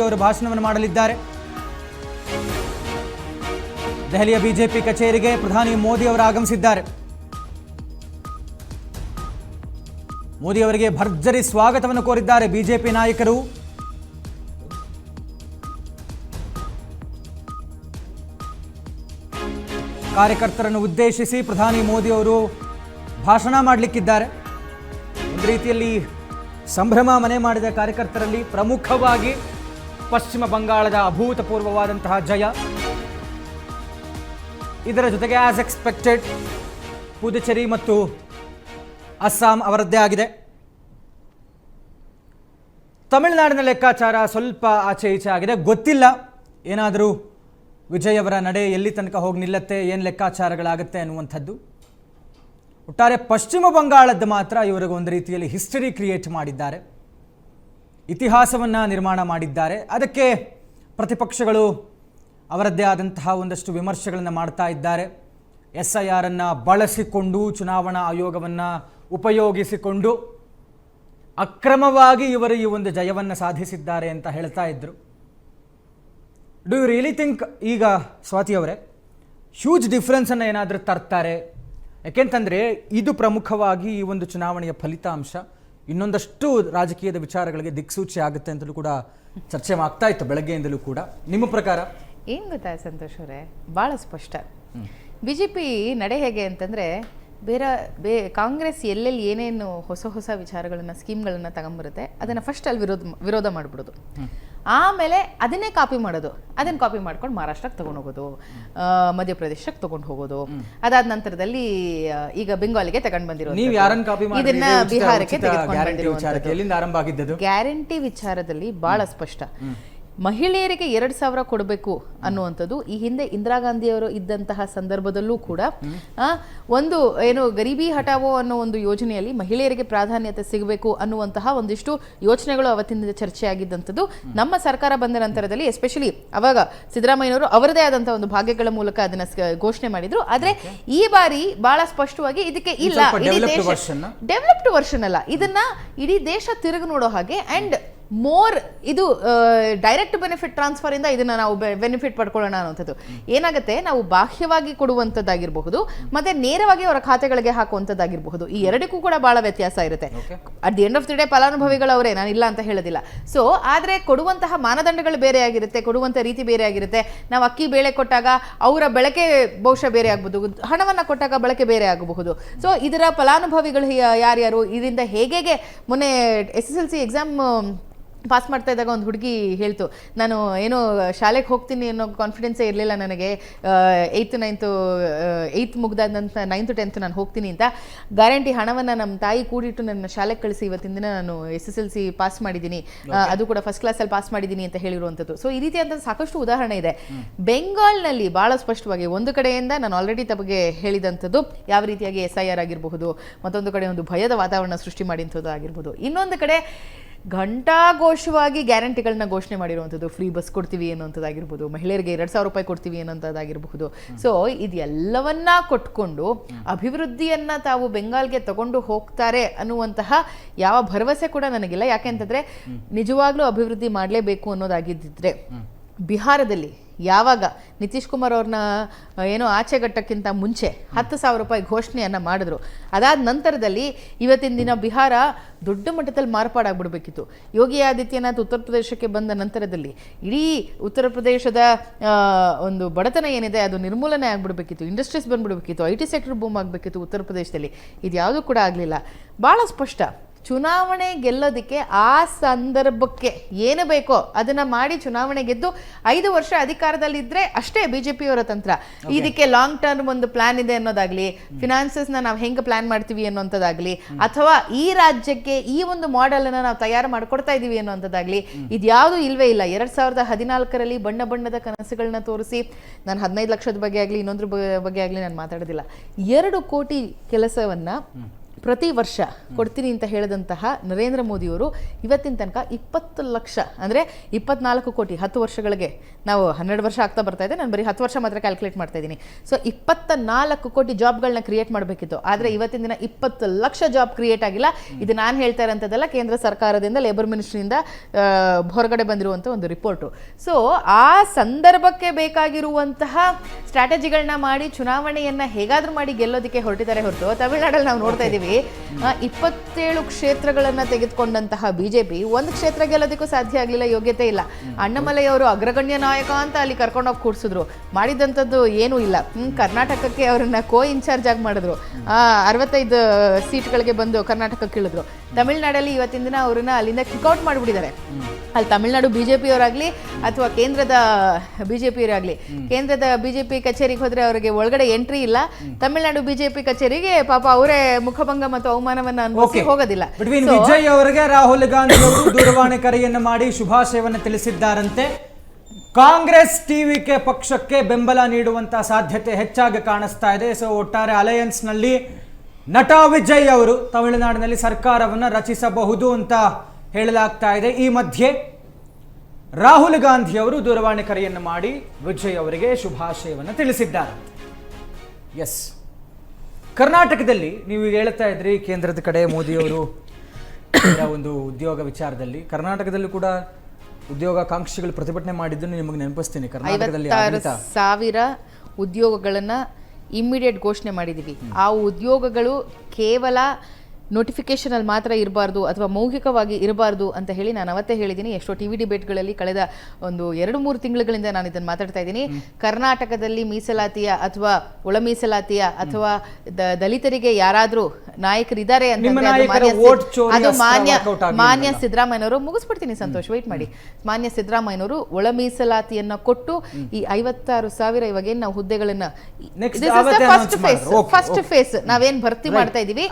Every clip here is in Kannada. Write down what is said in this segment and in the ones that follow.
ಅವರು ಭಾಷಣವನ್ನು ಮಾಡಲಿದ್ದಾರೆ. ದೆಹಲಿಯ ಬಿಜೆಪಿ ಕಚೇರಿಗೆ ಪ್ರಧಾನಿ ಮೋದಿ ಅವರು ಆಗಮಿಸಿದ್ದಾರೆ. ಮೋದಿ ಅವರಿಗೆ ಭರ್ಜರಿ ಸ್ವಾಗತವನ್ನು ಕೋರಿದ್ದಾರೆ ಬಿಜೆಪಿ ನಾಯಕರು. ಕಾರ್ಯಕರ್ತರನ್ನು ಉದ್ದೇಶಿಸಿ ಪ್ರಧಾನಿ ಮೋದಿ ಅವರು ಭಾಷಣ ಮಾಡಲಿಕ್ಕಿದ್ದಾರೆ. ಒಂದು ರೀತಿಯಲ್ಲಿ ಸಂಭ್ರಮ ಮನೆ ಮಾಡಿದ ಕಾರ್ಯಕರ್ತರಲ್ಲಿ ಪ್ರಮುಖವಾಗಿ ಪಶ್ಚಿಮ ಬಂಗಾಳದ ಅಭೂತಪೂರ್ವವಾದಂತಹ ಜಯ, ಇದರ ಜೊತೆಗೆ ಆಸ್ ಎಕ್ಸ್ಪೆಕ್ಟೆಡ್ ಪುದುಚೇರಿ ಮತ್ತು ಅಸ್ಸಾಂ ಅವರದ್ದೇ ಆಗಿದೆ. ತಮಿಳುನಾಡಿನ ಲೆಕ್ಕಾಚಾರ ಸ್ವಲ್ಪ ಆಚೆ ಈಚೆ ಆಗಿದೆ, ಗೊತ್ತಿಲ್ಲ ಏನಾದರೂ ವಿಜಯ್ ಅವರ ನಡೆ ಎಲ್ಲಿ ತನಕ ಹೋಗಿ ನಿಲ್ಲತ್ತೆ, ಏನು ಲೆಕ್ಕಾಚಾರಗಳಾಗುತ್ತೆ ಅನ್ನುವಂಥದ್ದು. ಒಟ್ಟಾರೆ ಪಶ್ಚಿಮ ಬಂಗಾಳದ್ದು ಮಾತ್ರ ಇವರಿಗೆ ಒಂದು ರೀತಿಯಲ್ಲಿ ಹಿಸ್ಟರಿ ಕ್ರಿಯೇಟ್ ಮಾಡಿದ್ದಾರೆ, ಇತಿಹಾಸವನ್ನು ನಿರ್ಮಾಣ ಮಾಡಿದ್ದಾರೆ. ಅದಕ್ಕೆ ಪ್ರತಿಪಕ್ಷಗಳು ಅವರದ್ದೇ ಆದಂತಹ ಒಂದಷ್ಟು ವಿಮರ್ಶೆಗಳನ್ನು ಮಾಡ್ತಾ ಇದ್ದಾರೆ. SIR ಅನ್ನು ಬಳಸಿಕೊಂಡು, ಚುನಾವಣಾ ಆಯೋಗವನ್ನು ಉಪಯೋಗಿಸಿಕೊಂಡು ಅಕ್ರಮವಾಗಿ ಇವರು ಈ ಒಂದು ಜಯವನ್ನು ಸಾಧಿಸಿದ್ದಾರೆ ಅಂತ ಹೇಳ್ತಾ ಇದ್ರು. ಡು ಯು ರಿಯಲಿ ಥಿಂಕ್ ಈಗ ಸ್ವಾತಿ ಅವರೇ ಹ್ಯೂಜ್ ಡಿಫ್ರೆನ್ಸನ್ನು ಏನಾದರೂ ತರ್ತಾರೆ? ಯಾಕೆಂತಂದರೆ ಇದು ಪ್ರಮುಖವಾಗಿ ಈ ಒಂದು ಚುನಾವಣೆಯ ಫಲಿತಾಂಶ ಇನ್ನೊಂದಷ್ಟು ರಾಜಕೀಯದ ವಿಚಾರಗಳಿಗೆ ದಿಕ್ಸೂಚಿ ಆಗುತ್ತೆ ಅಂತಲೂ ಕೂಡ ಚರ್ಚೆ ಆಗ್ತಾ ಇತ್ತು ಬೆಳಗ್ಗೆಯಿಂದಲೂ ಕೂಡ. ನಿಮ್ಮ ಪ್ರಕಾರ ಏನು ಗೊತ್ತಾ ಸಂತೋಷ್ ಅವರೇ, ಭಾಳ ಸ್ಪಷ್ಟ BJP ನಡೆ ಹೇಗೆ ಅಂತಂದರೆ, ಕಾಂಗ್ರೆಸ್ ಎಲ್ಲೆಲ್ಲಿ ಏನೇನು ಹೊಸ ವಿಚಾರಗಳನ್ನು, ಸ್ಕೀಮ್ಗಳನ್ನು ತಗೊಂಬರುತ್ತೆ ಅದನ್ನು ಫಸ್ಟ್ ಅಲ್ಲಿ ವಿರೋಧ ಮಾಡಿಬಿಡೋದು, ಆಮೇಲೆ ಅದನ್ನೇ ಕಾಪಿ ಮಾಡೋದು, ಅದನ್ನು ಕಾಪಿ ಮಾಡ್ಕೊಂಡು ಮಹಾರಾಷ್ಟ್ರಕ್ಕೆ ತೊಗೊಂಡು ಹೋಗೋದು, ಮಧ್ಯಪ್ರದೇಶಕ್ಕೆ ತೊಗೊಂಡು ಹೋಗೋದು, ಅದಾದ ನಂತರದಲ್ಲಿ ಈಗ ಬೆಂಗಾಲಿಗೆ ತಗೊಂಡು ಬಂದಿರೋದು, ಇದನ್ನ ಬಿಹಾರಕ್ಕೆ ತೆಗೆದುಕೊಂಡು ಗ್ಯಾರಂಟಿ ವಿಚಾರದಲ್ಲಿ ಬಹಳ ಸ್ಪಷ್ಟ. ಮಹಿಳೆಯರಿಗೆ 2,000 ಕೊಡಬೇಕು ಅನ್ನುವಂಥದ್ದು ಈ ಹಿಂದೆ ಇಂದಿರಾ ಗಾಂಧಿಯವರು ಇದ್ದಂತಹ ಸಂದರ್ಭದಲ್ಲೂ ಕೂಡ ಒಂದು ಏನು ಗರೀಬಿ ಹಟಾವೋ ಅನ್ನೋ ಒಂದು ಯೋಜನೆಯಲ್ಲಿ ಮಹಿಳೆಯರಿಗೆ ಪ್ರಾಧಾನ್ಯತೆ ಸಿಗಬೇಕು ಅನ್ನುವಂತಹ ಒಂದಿಷ್ಟು ಯೋಚನೆಗಳು ಅವತ್ತಿನ ಚರ್ಚೆ ಆಗಿದ್ದಂಥದ್ದು. ನಮ್ಮ ಸರ್ಕಾರ ಬಂದ ನಂತರದಲ್ಲಿ ಎಸ್ಪೆಷಲಿ ಅವಾಗ ಸಿದ್ದರಾಮಯ್ಯನವರು ಅವರದೇ ಆದಂತಹ ಒಂದು ಭಾಗ್ಯಗಳ ಮೂಲಕ ಅದನ್ನ ಘೋಷಣೆ ಮಾಡಿದ್ರು. ಆದ್ರೆ ಈ ಬಾರಿ ಬಹಳ ಸ್ಪಷ್ಟವಾಗಿ ಇದಕ್ಕೆ ಇಲ್ಲ, ಡೆವಲಪ್ಡ್ ವರ್ಷನ್ ಅಲ್ಲ, ಇದನ್ನ ಇಡೀ ದೇಶ ತಿರುಗಿ ನೋಡೋ ಹಾಗೆ ಅಂಡ್ ಮೋರ್ ಇದು ಡೈರೆಕ್ಟ್ ಬೆನಿಫಿಟ್ ಟ್ರಾನ್ಸ್ಫರ್ ಇಂದ ಇದನ್ನ ನಾವು ಬೆನಿಫಿಟ್ ಪಡ್ಕೊಳ್ಳೋಣ ಅನ್ನೋಂಥದ್ದು. ಏನಾಗುತ್ತೆ, ನಾವು ಬಾಹ್ಯವಾಗಿ ಕೊಡುವಂಥದ್ದಾಗಿರಬಹುದು ಮತ್ತೆ ನೇರವಾಗಿ ಅವರ ಖಾತೆಗಳಿಗೆ ಹಾಕುವಂಥದ್ದಾಗಿರಬಹುದು, ಈ ಎರಡಕ್ಕೂ ಕೂಡ ಬಹಳ ವ್ಯತ್ಯಾಸ ಇರುತ್ತೆ. At the end of the day ಫಲಾನುಭವಿಗಳು ಅವರೇ, ನಾನು ಇಲ್ಲ ಅಂತ ಹೇಳೋದಿಲ್ಲ. ಸೊ ಆದ್ರೆ ಕೊಡುವಂತಹ ಮಾನದಂಡಗಳು ಬೇರೆ ಆಗಿರುತ್ತೆ, ಕೊಡುವಂಥ ರೀತಿ ಬೇರೆ ಆಗಿರುತ್ತೆ. ನಾವು ಅಕ್ಕಿ ಬೇಳೆ ಕೊಟ್ಟಾಗ ಅವರ ಬಳಕೆ ಬಹುಶಃ ಬೇರೆ ಆಗ್ಬೋದು, ಹಣವನ್ನ ಕೊಟ್ಟಾಗ ಬಳಕೆ ಬೇರೆ ಆಗಬಹುದು. ಸೊ ಇದರ ಫಲಾನುಭವಿಗಳು ಯಾರ್ಯಾರು, ಇದರಿಂದ ಹೇಗೆ ಮೊನ್ನೆ SSLC ಎಕ್ಸಾಮ್ ಪಾಸ್ ಮಾಡ್ತಾ ಇದ್ದಾಗ ಒಂದು ಹುಡುಗಿ ಹೇಳ್ತು, ನಾನು ಏನೋ ಶಾಲೆಗೆ ಹೋಗ್ತೀನಿ ಅನ್ನೋ ಕಾನ್ಫಿಡೆನ್ಸೇ ಇರಲಿಲ್ಲ ನನಗೆ, 8th ಮುಗ್ದಾದ ನಂತರ 9th 10th ನಾನು ಹೋಗ್ತೀನಿ ಅಂತ ಗ್ಯಾರಂಟಿ ಹಣವನ್ನು ನಮ್ಮ ತಾಯಿ ಕೂಡಿಟ್ಟು ನನ್ನ ಶಾಲೆಗೆ ಕಳಿಸಿ ಇವತ್ತಿನ ದಿನ ನಾನು SSLC ಪಾಸ್ ಮಾಡಿದ್ದೀನಿ, ಅದು ಕೂಡ ಫಸ್ಟ್ ಕ್ಲಾಸಲ್ಲಿ ಪಾಸ್ ಮಾಡಿದ್ದೀನಿ ಅಂತ ಹೇಳಿರುವಂಥದ್ದು. ಸೊ ಈ ರೀತಿಯಾದಂಥ ಸಾಕಷ್ಟು ಉದಾಹರಣೆ ಇದೆ. ಬೆಂಗಾಲ್ನಲ್ಲಿ ಭಾಳ ಸ್ಪಷ್ಟವಾಗಿ ಒಂದು ಕಡೆಯಿಂದ ನಾನು ಆಲ್ರೆಡಿ ತಮಗೆ ಹೇಳಿದಂಥದ್ದು ಯಾವ ರೀತಿಯಾಗಿ SIR ಆಗಿರಬಹುದು, ಮತ್ತೊಂದು ಕಡೆ ಒಂದು ಭಯದ ವಾತಾವರಣ ಸೃಷ್ಟಿ ಮಾಡಿದಂಥದ್ದು ಆಗಿರ್ಬೋದು, ಇನ್ನೊಂದು ಕಡೆ ಘಂಟಾಘೋಷವಾಗಿ ಗ್ಯಾರಂಟಿಗಳನ್ನ ಘೋಷಣೆ ಮಾಡಿರುವಂಥದ್ದು, ಫ್ರೀ ಬಸ್ ಕೊಡ್ತೀವಿ ಅನ್ನೋಂಥದ್ದಾಗಿರ್ಬೋದು, ಮಹಿಳೆಯರಿಗೆ 2,000 ರೂಪಾಯಿ ಕೊಡ್ತೀವಿ ಅನ್ನೋಂಥದ್ದಾಗಿರಬಹುದು. ಸೊ ಇದೆಲ್ಲವನ್ನ ಕೊಟ್ಕೊಂಡು ಅಭಿವೃದ್ಧಿಯನ್ನ ತಾವು ಬೆಂಗಾಲ್ಗೆ ತಗೊಂಡು ಹೋಗ್ತಾರೆ ಅನ್ನುವಂತಹ ಯಾವ ಭರವಸೆ ಕೂಡ ನನಗಿಲ್ಲ. ಯಾಕೆಂತಂದ್ರೆ ನಿಜವಾಗ್ಲೂ ಅಭಿವೃದ್ಧಿ ಮಾಡಲೇಬೇಕು ಅನ್ನೋದಾಗಿದ್ದಿದ್ರೆ ಬಿಹಾರದಲ್ಲಿ ಯಾವಾಗ ನಿತೀಶ್ ಕುಮಾರ್ ಅವ್ರನ್ನ ಏನೋ ಆಚೆಗಟ್ಟಕ್ಕಿಂತ ಮುಂಚೆ 10,000 ರೂಪಾಯಿ ಘೋಷಣೆಯನ್ನು ಮಾಡಿದ್ರು, ಅದಾದ ನಂತರದಲ್ಲಿ ಇವತ್ತಿನ ದಿನ ಬಿಹಾರ ದೊಡ್ಡ ಮಟ್ಟದಲ್ಲಿ ಮಾರ್ಪಾಡಾಗ್ಬಿಡ್ಬೇಕಿತ್ತು. ಯೋಗಿ ಆದಿತ್ಯನಾಥ್ ಉತ್ತರ ಪ್ರದೇಶಕ್ಕೆ ಬಂದ ನಂತರದಲ್ಲಿ ಇಡೀ ಉತ್ತರ ಪ್ರದೇಶದ ಒಂದು ಬಡತನ ಏನಿದೆ ಅದು ನಿರ್ಮೂಲನೆ ಆಗ್ಬಿಡ್ಬೇಕಿತ್ತು, ಇಂಡಸ್ಟ್ರೀಸ್ ಬಂದ್ಬಿಡ್ಬೇಕಿತ್ತು, IT ಸೆಕ್ಟರ್ ಬೂಮ್ ಆಗಬೇಕಿತ್ತು ಉತ್ತರ ಪ್ರದೇಶದಲ್ಲಿ. ಇದ್ಯಾವುದೂ ಕೂಡ ಆಗಲಿಲ್ಲ. ಭಾಳ ಸ್ಪಷ್ಟ, ಚುನಾವಣೆ ಗೆಲ್ಲೋದಕ್ಕೆ ಆ ಸಂದರ್ಭಕ್ಕೆ ಏನು ಬೇಕೋ ಅದನ್ನ ಮಾಡಿ ಚುನಾವಣೆ ಗೆದ್ದು 5 ವರ್ಷ ಅಧಿಕಾರದಲ್ಲಿದ್ದರೆ ಅಷ್ಟೇ BJPಯವರ ತಂತ್ರ. ಇದಕ್ಕೆ ಲಾಂಗ್ ಟರ್ಮ್ ಒಂದು ಪ್ಲಾನ್ ಇದೆ ಅನ್ನೋದಾಗ್ಲಿ, ಫಿನಾನ್ಸಸ್ನ ನಾವು ಹೆಂಗೆ ಪ್ಲಾನ್ ಮಾಡ್ತೀವಿ ಅನ್ನೋಂಥದ್ದಾಗಲಿ, ಅಥವಾ ಈ ರಾಜ್ಯಕ್ಕೆ ಈ ಒಂದು ಮಾಡೆಲ್ ಅನ್ನ ನಾವು ತಯಾರು ಮಾಡಿಕೊಡ್ತಾ ಇದೀವಿ ಅನ್ನೋಂಥದ್ದಾಗಲಿ, ಇದ್ಯಾವುದು ಇಲ್ವೇ ಇಲ್ಲ. 2014ರಲ್ಲಿ ಬಣ್ಣ ಬಣ್ಣದ ಕನಸುಗಳನ್ನ ತೋರಿಸಿ, ನಾನು 15 ಲಕ್ಷದ ಬಗ್ಗೆ ಆಗಲಿ ಇನ್ನೊಂದ್ರ ಬಗ್ಗೆ ಆಗಲಿ ನಾನು ಮಾತಾಡೋದಿಲ್ಲ, 2 ಕೋಟಿ ಕೆಲಸವನ್ನ ಪ್ರತಿ ವರ್ಷ ಕೊಡ್ತೀನಿ ಅಂತ ಹೇಳಿದಂತಹ ನರೇಂದ್ರ ಮೋದಿಯವರು ಇವತ್ತಿನ ತನಕ 20 ಲಕ್ಷ ಅಂದರೆ 24 ಕೋಟಿ 10 ವರ್ಷಗಳಿಗೆ ನಾವು 12 ವರ್ಷ ಆಗ್ತಾ ಬರ್ತಾ ಇದೆ, ನಾನು ಬರೀ 10 ವರ್ಷ ಮಾತ್ರ ಕ್ಯಾಲ್ಕುಲೇಟ್ ಮಾಡ್ತಾ ಇದ್ದೀನಿ. ಸೊ 24 ಕೋಟಿ ಜಾಬ್ಗಳನ್ನ ಕ್ರಿಯೇಟ್ ಮಾಡಬೇಕಿತ್ತು, ಆದರೆ ಇವತ್ತಿನ ದಿನ 20 ಲಕ್ಷ ಜಾಬ್ ಕ್ರಿಯೇಟ್ ಆಗಿಲ್ಲ. ಇದು ನಾನು ಹೇಳ್ತಾ ಇರೋಂಥದ್ದಲ್ಲ, ಕೇಂದ್ರ ಸರ್ಕಾರದಿಂದ ಲೇಬರ್ ಮಿನಿಸ್ಟ್ರಿಯಿಂದ ಹೊರಗಡೆ ಬಂದಿರುವಂಥ ಒಂದು ರಿಪೋರ್ಟು. ಸೊ ಆ ಸಂದರ್ಭಕ್ಕೆ ಬೇಕಾಗಿರುವಂತಹ ಸ್ಟ್ರಾಟಜಿಗಳನ್ನ ಮಾಡಿ ಚುನಾವಣೆಯನ್ನು ಹೇಗಾದರೂ ಮಾಡಿ ಗೆಲ್ಲೋದಕ್ಕೆ ಹೊರಟಿದ್ದಾರೆ ಹೊರತು, ತಮಿಳುನಾಡಲ್ಲಿ ನಾವು ನೋಡ್ತಾ ಇದ್ದೀವಿ 27 ಕ್ಷೇತ್ರಗಳನ್ನು ತೆಗೆದುಕೊಂಡಂತಹ ಬಿಜೆಪಿ ಒಂದು ಕ್ಷೇತ್ರ ಗೆಲ್ಲೋದಕ್ಕೂ ಸಾಧ್ಯ ಆಗಲಿಲ್ಲ, ಯೋಗ್ಯತೆ ಇಲ್ಲ. ಅಣ್ಣಾಮಲೈ ಅವರು ಅಗ್ರಗಣ್ಯ ನಾಯಕ ಅಂತ ಅಲ್ಲಿ ಕರ್ಕೊಂಡೋಗಿ ಕೂರಿಸಿದ್ರು, ಮಾಡಿದಂಥದ್ದು ಏನೂ ಇಲ್ಲ. ಕರ್ನಾಟಕಕ್ಕೆ ಅವರನ್ನ ಇನ್ಚಾರ್ಜ್ ಆಗಿ ಮಾಡಿದ್ರು, 65 ಸೀಟ್ಗಳಿಗೆ ಬಂದು ಕರ್ನಾಟಕಕ್ಕೆ ಇಳಿದ್ರು. ತಮಿಳುನಾಡಲ್ಲಿ ಇವತ್ತಿನ ದಿನ ಅವ್ರನ್ನ ಅಲ್ಲಿಂದ ಕಿಕ್ಔಟ್ ಮಾಡಿಬಿಟ್ಟಿದ್ದಾರೆ. ಅಲ್ಲಿ ತಮಿಳುನಾಡು ಬಿಜೆಪಿಯವರಾಗಲಿ ಅಥವಾ ಕೇಂದ್ರದ ಬಿಜೆಪಿಯವರಾಗಲಿ, ಕೇಂದ್ರದ ಬಿಜೆಪಿ ಕಚೇರಿಗೆ ಹೋದರೆ ಅವರಿಗೆ ಒಳಗಡೆ ಎಂಟ್ರಿ ಇಲ್ಲ, ತಮಿಳುನಾಡು ಬಿಜೆಪಿ ಕಚೇರಿಗೆ ಪಾಪ ಅವರೇ ಮುಖಭಂಗ ಮತ್ತು ಅವಮಾನವನ್ನ ಅನುಭವಿಸಿ ಹೋಗೋದಿಲ್ಲ. ವಿಜಯ್ ಅವರಿಗೆ ರಾಹುಲ್ ಗಾಂಧಿ ಅವರು ದೂರವಾಣಿ ಕರೆಯನ್ನು ಮಾಡಿ ಶುಭಾಶಯವನ್ನು ತಿಳಿಸಿದ್ದಾರಂತೆ. ಕಾಂಗ್ರೆಸ್ ಟಿವಿಕೆ ಪಕ್ಷಕ್ಕೆ ಬೆಂಬಲ ನೀಡುವಂತಹ ಸಾಧ್ಯತೆ ಹೆಚ್ಚಾಗಿ ಕಾಣಿಸ್ತಾ ಇದೆ. ಸೊ ಒಟ್ಟಾರೆ ಅಲಯನ್ಸ್ ನಲ್ಲಿ ನಟ ವಿಜಯ್ ಅವರು ತಮಿಳುನಾಡಿನಲ್ಲಿ ಸರ್ಕಾರವನ್ನು ರಚಿಸಬಹುದು ಅಂತ ಹೇಳಲಾಗ್ತಾ ಇದೆ. ಈ ಮಧ್ಯೆ ರಾಹುಲ್ ಗಾಂಧಿ ಅವರು ದೂರವಾಣಿ ಕರೆಯನ್ನು ಮಾಡಿ ವಿಜಯ್ ಅವರಿಗೆ ಶುಭಾಶಯವನ್ನು ತಿಳಿಸಿದ್ದಾರೆ. ಎಸ್, ಕರ್ನಾಟಕದಲ್ಲಿ ನೀವು ಹೇಳ್ತಾ ಇದ್ರಿ ಕೇಂದ್ರದ ಕಡೆ ಮೋದಿಯವರು ಒಂದು ಉದ್ಯೋಗ ವಿಚಾರದಲ್ಲಿ, ಕರ್ನಾಟಕದಲ್ಲೂ ಕೂಡ ಉದ್ಯೋಗಾಕಾಂಕ್ಷಿಗಳು ಪ್ರತಿಭಟನೆ ಮಾಡಿದ್ದನ್ನು ನಿಮಗೆ ನೆನಪಿಸ್ತೀನಿ. ಕರ್ನಾಟಕದಲ್ಲಿ 56,000 ಉದ್ಯೋಗಗಳನ್ನು ಇಮ್ಮಿಡಿಯೇಟ್ ಘೋಷಣೆ ಮಾಡಿದ್ದೀವಿ. ಆ ಉದ್ಯೋಗಗಳು ಕೇವಲ ನೋಟಿಫಿಕೇಶನ್ ಅಲ್ಲಿ ಮಾತ್ರ ಇರಬಾರ್ದು ಅಥವಾ ಮೌಖಿಕವಾಗಿ ಇರಬಾರ್ದು ಅಂತ ಹೇಳಿ ನಾನು ಅವತ್ತೇ ಹೇಳಿದ್ದೀನಿ. ಎಷ್ಟೋ ಟಿವಿ ಡಿಬೇಟ್ಗಳಲ್ಲಿ ಕಳೆದ ಒಂದು 2-3 ತಿಂಗಳುಗಳಿಂದ ನಾನು ಇದನ್ನು ಮಾತಾಡ್ತಾ ಇದ್ದೀನಿ. ಕರ್ನಾಟಕದಲ್ಲಿ ಮೀಸಲಾತಿಯ ಅಥವಾ ಒಳ ಮೀಸಲಾತಿಯ ಅಥವಾ ದಲಿತರಿಗೆ ಯಾರಾದರೂ ನಾಯಕರಿದ್ದಾರೆ ಅಂತಂದ್ರೆ ಅದು ಮಾನ್ಯ ಸಿದ್ದರಾಮಯ್ಯನವರು, ಮುಗಿಸ್ಬಿಡ್ತೀನಿ ಸಂತೋಷ್, ವೆಯ್ಟ್ ಮಾಡಿ, ಮಾನ್ಯ ಸಿದ್ದರಾಮಯ್ಯನವರು ಒಳ ಮೀಸಲಾತಿಯನ್ನ ಕೊಟ್ಟು ಈ 56,000 ಇವಾಗೇನು ನಾವು ಹುದ್ದೆಗಳನ್ನ ಫಸ್ಟ್ ಫೇಸ್ ನಾವೇನ್ ಭರ್ತಿ ಮಾಡ್ತಾ ಇದೀವಿ,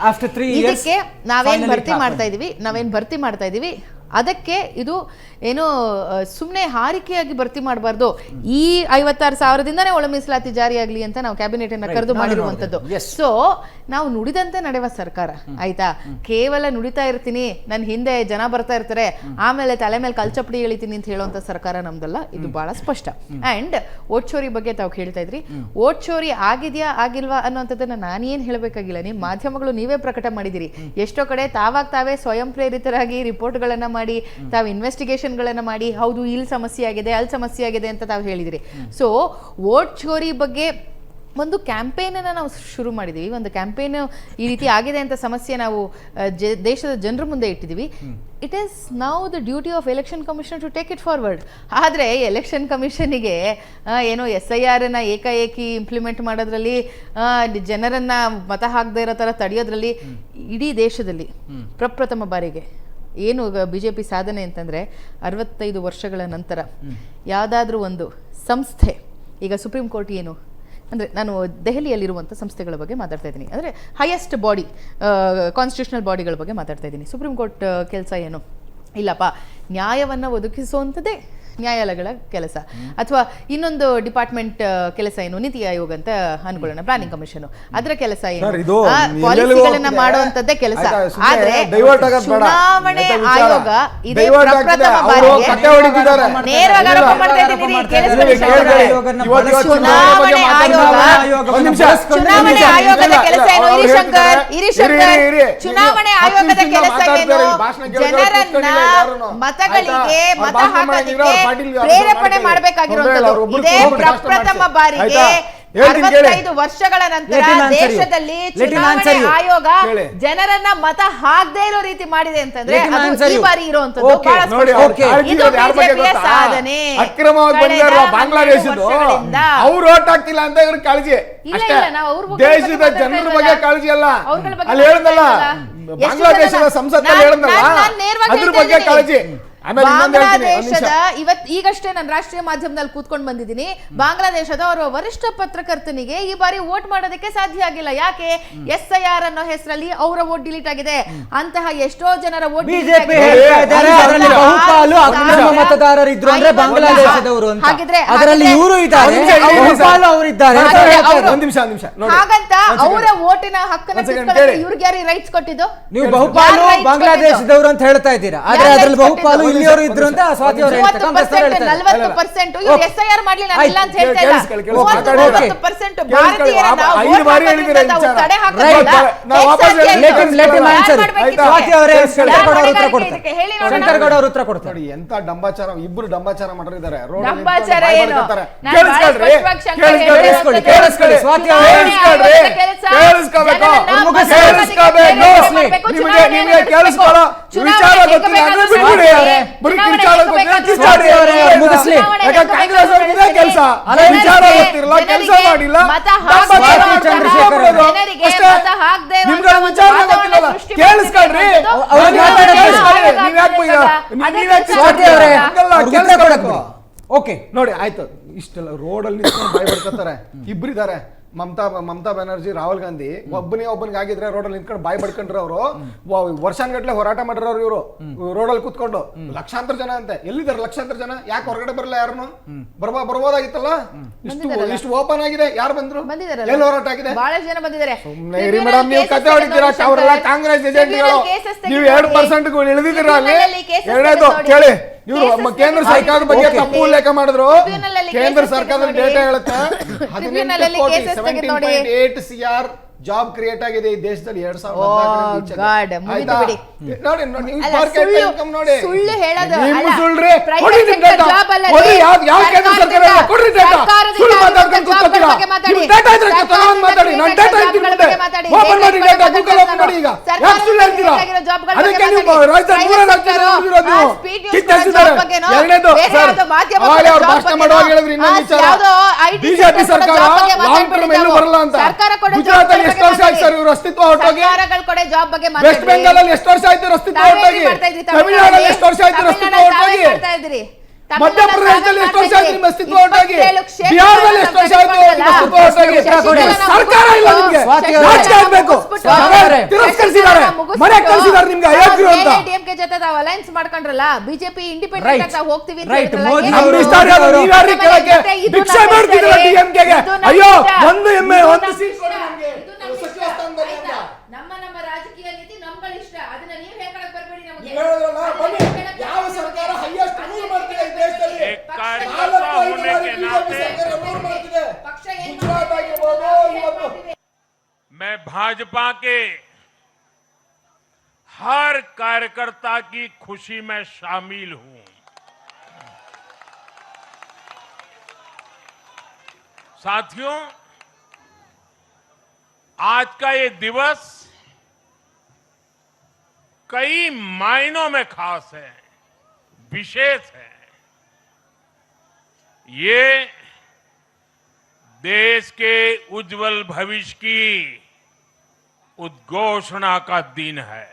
ಇದಕ್ಕೆ ನಾವೇನ್ ಭರ್ತಿ ಮಾಡ್ತಾ ಇದೀವಿ ಅದಕ್ಕೆ ಇದು ಏನು ಸುಮ್ಮನೆ ಹಾರಿಕೆಯಾಗಿ ಭರ್ತಿ ಮಾಡಬಾರ್ದು. ಈ 56,000ದಿಂದನೇ ಒಳ ಮೀಸಲಾತಿ ಜಾರಿಯಾಗಲಿ ಅಂತ ನಾವು ಕ್ಯಾಬಿನೆಟ್ ಅನ್ನ ಕರೆದು ಮಾಡಿರುವಂತದ್ದು. ಸೊ ನಾವು ನುಡಿದಂತೆ ನಡೆಯುವ ಸರ್ಕಾರ, ಆಯ್ತಾ? ಕೇವಲ ನುಡಿತಾ ಇರ್ತೀನಿ, ನನ್ನ ಹಿಂದೆ ಜನ ಬರ್ತಾ ಇರ್ತಾರೆ, ಆಮೇಲೆ ತಲೆ ಮೇಲೆ ಕಲ್ಚಪಡಿ ಎಳಿತೀನಿ ಅಂತ ಹೇಳುವಂತ ಸರ್ಕಾರ ನಮ್ದಲ್ಲ. ಇದು ಬಹಳ ಸ್ಪಷ್ಟ. ಅಂಡ್ ಓಟ್ ಚೋರಿ ಬಗ್ಗೆ ತಾವು ಹೇಳ್ತಾ ಇದ್ರಿ, ಓಟ್ ಚೋರಿ ಆಗಿದ್ಯಾ ಆಗಿಲ್ವಾ ಅನ್ನೋಂಥದ್ದನ್ನ ನಾನೇನ್ ಹೇಳಬೇಕಾಗಿಲ್ಲ, ನಿಮ್ಮ ಮಾಧ್ಯಮಗಳು ನೀವೇ ಪ್ರಕಟ ಮಾಡಿದಿರಿ. ಎಷ್ಟೋ ಕಡೆ ತಾವೇ ಸ್ವಯಂ ಪ್ರೇರಿತರಾಗಿ ರಿಪೋರ್ಟ್ಗಳನ್ನ ಮಾಡಿ, ತಾವು ಇನ್ವೆಸ್ಟಿಗೇಷನ್ಗಳನ್ನ ಮಾಡಿ, ಹೌದು ಇಲ್ಲಿ ಸಮಸ್ಯೆ ಆಗಿದೆ ಅಲ್ಲಿ ಸಮಸ್ಯೆ ಆಗಿದೆ ಅಂತ ತಾವು ಹೇಳಿದಿರಿ. ಸೊ ವೋಟ್ ಚೋರಿ ಬಗ್ಗೆ ಒಂದು ಕ್ಯಾಂಪೇನ್ ಅನ್ನ ನಾವು ಶುರು ಮಾಡಿದೀವಿ. ಒಂದು ಕ್ಯಾಂಪೇನ್ ಈ ರೀತಿ ಆಗಿದೆ ಅಂತ ಸಮಸ್ಯೆ ನಾವು ದೇಶದ ಜನರ ಮುಂದೆ ಇಟ್ಟಿದ್ದೀವಿ. It is now the duty of election commission to take it forward. ಆದರೆ ಎಲೆಕ್ಷನ್ ಕಮಿಷನ್ನಿಗೆ ಏನೋ SIR ಅನ್ನ ಏಕಾಏಕಿ ಇಂಪ್ಲಿಮೆಂಟ್ ಮಾಡೋದ್ರಲ್ಲಿ, ಜನರನ್ನ ಮತ ಹಾಕದೇ ಇರೋ ಥರ ತಡೆಯೋದ್ರಲ್ಲಿ ಇಡೀ ದೇಶದಲ್ಲಿ ಪ್ರಪ್ರಥಮ ಬಾರಿಗೆ ಏನು ಬಿಜೆಪಿ ಸಾಧನೆ ಅಂತಂದರೆ 65 ವರ್ಷಗಳ ನಂತರ ಯಾವುದಾದ್ರೂ ಒಂದು ಸಂಸ್ಥೆ, ಈಗ ಸುಪ್ರೀಂ ಕೋರ್ಟ್ ಏನು ಅಂದರೆ, ನಾನು ದೆಹಲಿಯಲ್ಲಿರುವಂಥ ಸಂಸ್ಥೆಗಳ ಬಗ್ಗೆ ಮಾತಾಡ್ತಾ ಇದ್ದೀನಿ, ಅಂದರೆ ಹೈಯೆಸ್ಟ್ ಬಾಡಿ ಕಾನ್ಸ್ಟಿಟ್ಯೂಷನಲ್ ಬಾಡಿಗಳ ಬಗ್ಗೆ ಮಾತಾಡ್ತಾ ಇದ್ದೀನಿ. ಸುಪ್ರೀಂ ಕೋರ್ಟ್ ಕೆಲಸ ಏನು? ಇಲ್ಲಪ್ಪ, ನ್ಯಾಯವನ್ನು ಒದಗಿಸುವಂಥದ್ದೇ ನ್ಯಾಯಾಲಯಗಳ ಕೆಲಸ. ಅಥವಾ ಇನ್ನೊಂದು ಡಿಪಾರ್ಟ್ಮೆಂಟ್ ಕೆಲಸ ಏನು? ನೀತಿ ಆಯೋಗ ಅಂತ ಅನ್ಕೊಳ್ಳೋಣ, ಪ್ಲಾನಿಂಗ್ ಕಮಿಷನ್, ಅದರ ಕೆಲಸ ಏನು? ಪಾಲಿಸಿಗಳನ್ನ ಮಾಡುವಂತದ್ದೇ ಕೆಲಸ. ಆದ್ರೆ ಚುನಾವಣೆ ಆಯೋಗ ಇದೇ ಪ್ರಪ್ರಥಮ ಬಾರಿಗೆ ನೇರವಾಗಿ ಆರೋಪ ಮಾಡ್ತಾ ಇದ್ದೀನಿ. ಚುನಾವಣೆ ಆಯೋಗದ ಕೆಲಸ ಏನು? ಹಿರಿಶಂಕರ್, ಚುನಾವಣೆ ಆಯೋಗದ ಕೆಲಸ ಏನು? ಜನರನ್ನ ಮತಗಳಿಗೆ ಮತ ಹಾಕೋದಕ್ಕೆ ಪ್ರೇರೇಪಣೆ ಮಾಡಬೇಕಾಗಿರುವಂತದ್ದು. ಇದೇ ಪ್ರಪ್ರಥಮ ಬಾರಿಗೆ 65 ವರ್ಷಗಳ ನಂತರ ದೇಶದಲ್ಲಿ ಚುನಾವಣೆ ಆಯೋಗ ಜನರನ್ನ ಮತ ಹಾಕದೇ ಇರೋ ರೀತಿ ಮಾಡಿದೆ ಅಂತಂದ್ರೆ ಈ ಬಾರಿ ಇರುವಂತದ್ದು ಇದು ಬಿಜೆಪಿಯ ಸಾಧನೆ. ಬಾಂಗ್ಲಾದೇಶದ್ದು ಅವ್ರು ಓಟ್ ಹಾಕ್ತಿಲ್ಲ ಅಂತ ಇವ್ರ ಕಾಳಜಿ, ದೇಶದ ಜನರ ಬಗ್ಗೆ ಕಾಳಜಿ ಅಲ್ಲ. ಅಲ್ಲಿ ಹೇಳಿದ್ನಲ್ಲ, ಬಾಂಗ್ಲಾದೇಶದ ಸಂಸತ್ತಲ್ಲಿ ಹೇಳಿದ್ನಲ್ಲ, ಅದ್ರ ಬಗ್ಗೆ ಕಾಳಜಿ. ಆಮೇಲೆ ಇನ್ನೊಂದು ಹೇಳ್ತೀನಿ, ಒಂದ್ ನಿಮಿಷ. ಬಾಂಗ್ಲಾದೇಶದ ಈಗಷ್ಟೇ ನಾನು ರಾಷ್ಟ್ರೀಯ ಮಾಧ್ಯಮದಲ್ಲಿ ಕೂತ್ಕೊಂಡು ಬಂದಿದ್ದೀನಿ. ಬಾಂಗ್ಲಾದೇಶದ ಅವರ ವರಿಷ್ಠ ಪತ್ರಕರ್ತನಿಗೆ ಈ ಬಾರಿ ವೋಟ್ ಮಾಡೋದಕ್ಕೆ ಸಾಧ್ಯ ಆಗಿಲ್ಲ. ಯಾಕೆ? SIR ಅನ್ನೋ ಹೆಸರಲ್ಲಿ ಅವರ ವೋಟ್ ಡಿಲೀಟ್ ಆಗಿದೆ. ಅಂತಹ ಎಷ್ಟೋ ಜನರ ವೋಟ್ ಬಿಜೆಪಿ ಹೇಳ್ತಾ ಇದ್ದಾರೆ ಅದರಲ್ಲಿ ಬಹುಪಾಲು ಅಕ್ರಮ ಮತದಾರರು ಇದ್ರು ಅಂದ್ರೆ ಬಾಂಗ್ಲಾದೇಶದವರು ಅಂತ. ಅದರಲ್ಲಿ ಇವರು ಇದ್ದಾರೆ, ಬಹುಪಾಲು ಅವರು ಇದ್ದಾರೆ. ಒಂದ್ ನಿಮಿಷ ನೋಡಿ. ಹಾಗಂತ ಅವರ ವೋಟಿನ ಹಕ್ಕನ್ನು ಕಿತ್ಕೊಳ್ಳೋಕೆ ಇವ್ರಿಗೆ ಯಾರು ರೈಟ್ಸ್ ಕೊಟ್ಟಿದ್ದು? ನೀವು ಬಹುಪಾಲು ಬಾಂಗ್ಲಾದೇಶದವರು ಅಂತ ಹೇಳ್ತಾ ಇದ್ದೀರಾ, ಆದ್ರೆ ಅದರಲ್ಲಿ ಬಹುಪಾಲು ಇಲ್ಲಿಯವರು ಇದ್ರು ಅಂತ ಸ್ವಾತಿ ಅವರು ಹೇಳ್ತಾರೆ. 40% ಇವ್ರು SIR ಮಾಡ್ಲಿಲ್ಲ ಇಲ್ಲ ಅಂತ ಹೇಳ್ತಾ ಇಲ್ಲ. 40% ಭಾರತೀಯರನ್ನ ವೋಟ್ ಹಾಕೋದ್ರಿಂದ ನಾವು ತಡೆ ಹಾಕೋದಿಲ್ಲ. ಸ್ವಾತಿ ಅವರೇ ಶಂಕರ್ ಗೌಡ ಅವರು ಉತ್ತರ ಕೊಡ್ತಾರೆ. ನೋಡಿ ಎಂತ ಡಂಬಾಚಾರ, ಇಬ್ರು ಡಂಬಾಚಾರ ಮಾಡಿದ್ದಾರೆ. ಡಂಬಾಚಾರ ಏನು? ಕೇಳಿಸ್ಕೊಳ್ಳಿ ಸ್ವಾತಿ ಅವರೇ, ನಿಮಗೆ ಕೇಳಿಸ್ಕೊಳ್ಳೋ ವಿಚಾರ ಗೊತ್ತಿಲ್ಲ ಅಂದ್ರೆ ಬಿಟ್ಬಿಡಿ. ಬರೀ ಮುಗಿಸ್ಲಿ. ಕಾಂಗ್ರೆಸ್ ಅವ್ರಿಗೆ ಕೆಲಸ ವಿಚಾರ ಗೊತ್ತಿರಲ್ಲ, ಕೆಲಸ ಮಾಡಿಲ್ಲ. ನಿಮ್ಗಳ ವಿಚಾರ ಗೊತ್ತಿಲ್ಲ, ಕೇಳಿಸ್ಕೊಳ್ರಿ. ಓಕೆ ನೋಡಿ ಆಯ್ತು, ಇಷ್ಟೆಲ್ಲ ರೋಡಲ್ಲಿ ನಿಂತ್ಕೊಂಡು ಬಾಯ್ ಬಡ್ಕೊತಾರೆ. ಇಬ್ರಿದ್ದಾರೆ, ಮಮತಾ ಬ್ಯಾನರ್ಜಿ, ರಾಹುಲ್ ಗಾಂಧಿ. ಒಬ್ಬನಿಗೆ ಆಗಿದ್ರೆ ರೋಡಲ್ಲಿ ನಿಂತ್ಕೊಂಡು ಬಾಯ್ ಬಡ್ಕೊಂಡ್ರೆ ಅವರು ವರ್ಷಾನ್ಗಟ್ಲೆ ಹೋರಾಟ ಮಾಡಿರೋರು ಇವರು ರೋಡಲ್ಲಿ ಕುತ್ಕೊಂಡು. ಲಕ್ಷಾಂತರ ಜನ ಅಂತೆ. ಎಲ್ಲಿದ್ದಾರೆ ಲಕ್ಷಾಂತರ ಜನ? ಯಾಕೆ ಹೊರಗಡೆ ಬರಲ್ಲ? ಯಾರನ್ನು ಬರ್ಬೋದಾಗಿತ್ತಲ್ಲ? ಇಷ್ಟು ಓಪನ್ ಆಗಿದೆ, ಯಾರು ಬಂದ್ರು? ಎಲ್ಲಿ ಹೋರಾಟ ಆಗಿದೆ? ಬಹಳ ಜನ ಬಂದಿದ್ದಾರೆ. ಸುಮ್ಮನೆ ಇರಿ ಮೇಡಮ್, ನೀವು ಕತೆ ಹೊಡಿತೀರಾ. ಅವರೆಲ್ಲ ಕಾಂಗ್ರೆಸ್ ಏಜೆಂಟ್ಗಳು. ನೀವು 2% ಇಳಿದಿದ್ದೀರಾ ಅಲ್ಲಿ. ಎರಡನೇದು ಕೇಳಿ, ಇವರು ಕೇಂದ್ರ ಸರ್ಕಾರದ ಬಗ್ಗೆ ತಪ್ಪು ಉಲ್ಲೇಖ ಮಾಡಿದ್ರು. ಕೇಂದ್ರ ಸರ್ಕಾರದ ಡೇಟಾ ಹೇಳುತ್ತೆ 17.8 CR ಜಾಬ್ ಕ್ರಿಯೇಟ್ ಆಗಿದೆ ಈ ದೇಶದಲ್ಲಿ 2014 ನೋಡಿ. ಸುಳ್ಳು ಹೇಳೋದು ಬಿಜೆಪಿ ಸರ್ಕಾರ ಲಾಂಗ್ ಟರ್ಮ್ ಎಲ್ಲೂ ಬರಲ್ಲ ಅಂತ. ಗುಜರಾತ್ ಎಷ್ಟು ವರ್ಷ ಆಯ್ತು ಸರ್ ಇವರು ಅಸ್ತಿತ್ವ ಹೊರಟೋಗಿ? ವೆಸ್ಟ್ ಬೆಂಗಾಲ್ ಅಲ್ಲಿ ಎಷ್ಟು ವರ್ಷ ಆಯ್ತು ಅಸ್ತಿತ್ವ ಹೊರಟೋಗಿ? ತಮಿಳುನಾಡಲ್ಲಿ ಎಷ್ಟು ವರ್ಷ ಆಯ್ತು ಅಸ್ತಿತ್ವ ಹೊರಟೋಗಿ? ಮಧ್ಯಪ್ರದೇಶದಲ್ಲಿ ಎಷ್ಟು ವರ್ಷ ಆಯ್ತು ನಿಮ್ಮ ಅಸ್ತಿತ್ವ ಹೊರಟೋಗಿ? ಬಿಹಾರದಲ್ಲಿ ಎಷ್ಟು ವರ್ಷ ಆಯ್ತು ಅಸ್ತಿತ್ವ ಹೊರಟೋಗಿ? ಸರ್ಕಾರ ಇಲ್ಲ ನಿಮ್ಗೆ, ರಾಜಕೀಯ ಆಗ್ಬೇಕು. ತಿರಸ್ಕರಿಸಿದ್ದಾರೆ, ಮನೆ ಕಳಿಸಿದ್ದಾರೆ ನಿಮ್ಗೆ ಅಯೋಗ್ಯರು ಅಂತ. ಡಿಎಂಕೆ ಜೊತೆ ತಾವು ಅಲೈನ್ಸ್ ಮಾಡ್ಕೊಂಡ್ರಲ್ಲ, ಬಿಜೆಪಿ ಇಂಡಿಪೆಂಡೆಂಟ್ ಅಂತ ಹೋಗ್ತೀವಿ ಅಂತ ಭಿಕ್ಷೆ ಮಾಡ್ತಿದ್ರು ಡಿಎಂಕೆಗೆ. ಅಯ್ಯೋ ಒಂದು ಎಮ್ಮೆ ಒಂದು ಸೀಟ್ ಕೊಡಿ ನಮ್ಗೆ ಸಚಿವ ಸ್ಥಾನದಲ್ಲಿ ಅಂತ. ನಮ್ಮ ರಾಜಕೀಯ ನೀತಿ ನಮ್ಗಳ ಇಷ್ಟ, ಅದನ್ನ ನೀವು ಹೇಳ್ಕೊಳಕ್ ಬರಬೇಡಿ. ನಮಗೆ ಯಾವ ಸರ್ಕಾರ ಹೈಯೆಸ್ಟ್ ರೂಲ್ ಮಾಡ್ತಿದೆ ಈ ದೇಶದಲ್ಲಿ? ಗುಜರಾತ್ ಆಗಿರ್ಬೋದು, ಇವತ್ತು मैं भाजपा के हर कार्यकर्ता की खुशी में शामिल हूं। साथियों, आज का ये दिवस कई मायनों में खास है, विशेष है। ये देश के उज्जवल भविष्य की उद्घोषणा का दिन है।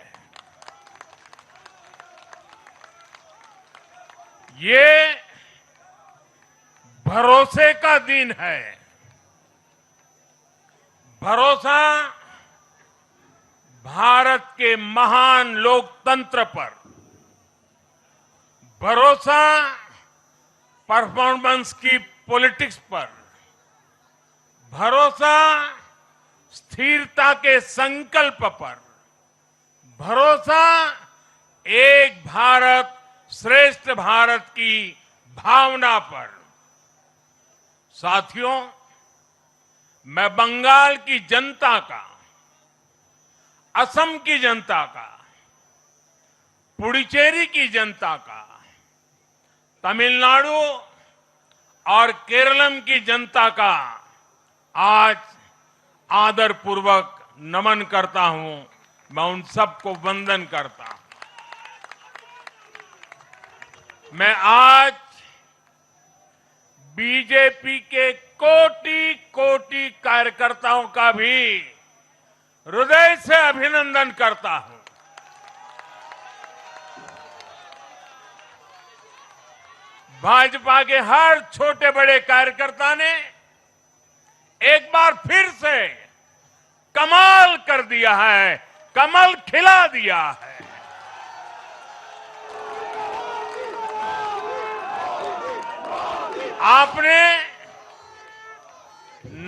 ये भरोसे का दिन है। भरोसा भारत के महान लोकतंत्र पर, भरोसा परफॉर्मेंस की पॉलिटिक्स पर, भरोसा स्थिरता के संकल्प पर, भरोसा एक भारत श्रेष्ठ भारत की भावना पर। साथियों, मैं बंगाल की जनता का, असम की जनता का, पुडुचेरी की जनता का, तमिलनाडु और केरलम की जनता का आज आदर पूर्वक नमन करता हूं। मैं उन सबको वंदन करता हूं। मैं आज बीजेपी के कोटि कोटि कार्यकर्ताओं का भी हृदय से अभिनंदन करता हूं। भाजपा के हर छोटे बड़े कार्यकर्ता ने एक बार फिर से कमाल कर दिया है, कमल खिला दिया है। आपने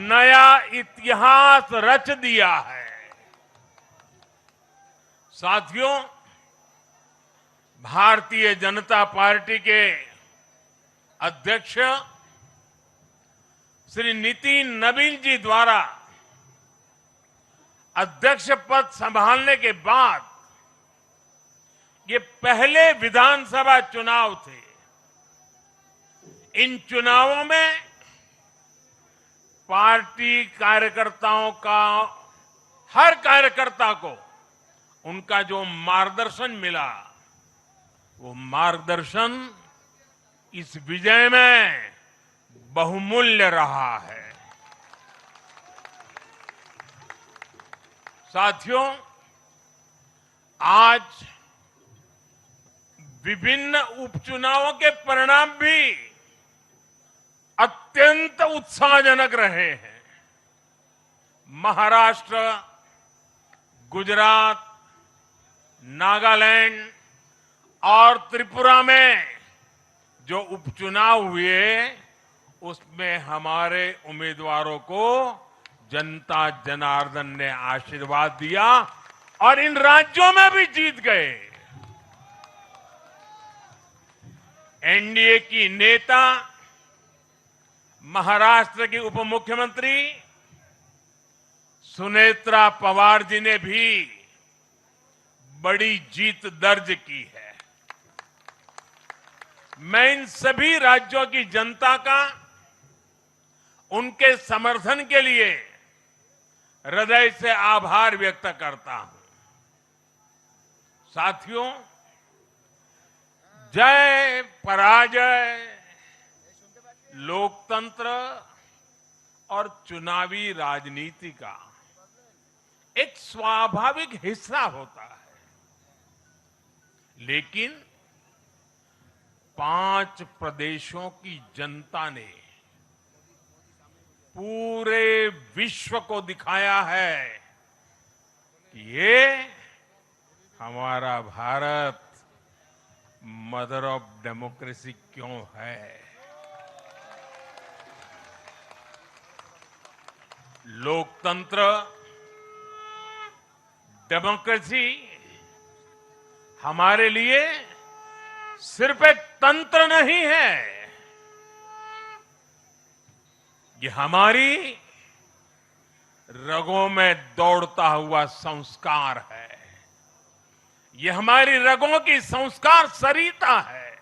नया इतिहास रच दिया है। साथियों, भारतीय जनता पार्टी के अध्यक्ष श्री नितिन नवीन जी द्वारा अध्यक्ष पद संभालने के बाद ये पहले विधानसभा चुनाव थे। इन चुनावों में पार्टी कार्यकर्ताओं का, हर कार्यकर्ता को उनका जो मार्गदर्शन मिला, वो मार्गदर्शन इस विजय में बहुमूल्य रहा है। साथियों, आज विभिन्न उपचुनावों के परिणाम भी अत्यंत उत्साहजनक रहे हैं। महाराष्ट्र, गुजरात, नागालैंड और त्रिपुरा में जो उपचुनाव हुए, उसमें हमारे उम्मीदवारों को जनता जनार्दन ने आशीर्वाद दिया और इन राज्यों में भी जीत गए। एनडीए की नेता, महाराष्ट्र की उप मुख्यमंत्री सुनेत्रा पवार जी ने भी बड़ी जीत दर्ज की है। मैं इन सभी राज्यों की जनता का उनके समर्थन के लिए हृदय से आभार व्यक्त करता हूं। साथियों, जय पराजय लोकतंत्र और चुनावी राजनीति का एक स्वाभाविक हिस्सा होता है, लेकिन 5 प्रदेशों की जनता ने पूरे विश्व को दिखाया है कि ये हमारा भारत मदर ऑफ डेमोक्रेसी क्यों है। लोकतंत्र, डेमोक्रेसी हमारे लिए सिर्फ एक तंत्र नहीं है, ये हमारी रगों में दौड़ता हुआ संस्कार है। ये हमारी रगों की संस्कार सरिता है।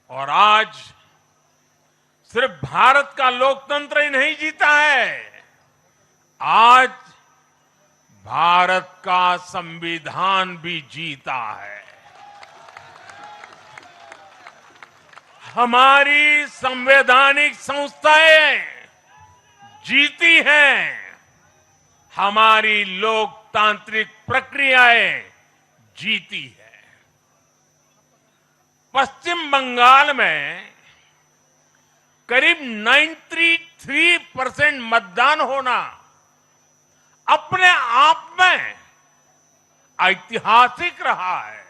और आज सिर्फ भारत का लोकतंत्र ही नहीं जीता है, आज भारत का संविधान भी जीता है। हमारी संवैधानिक संस्थाएं जीती हैं, हमारी लोकतांत्रिक प्रक्रियाएं जीती है। पश्चिम बंगाल में करीब 93% मतदान होना अपने आप में ऐतिहासिक रहा है।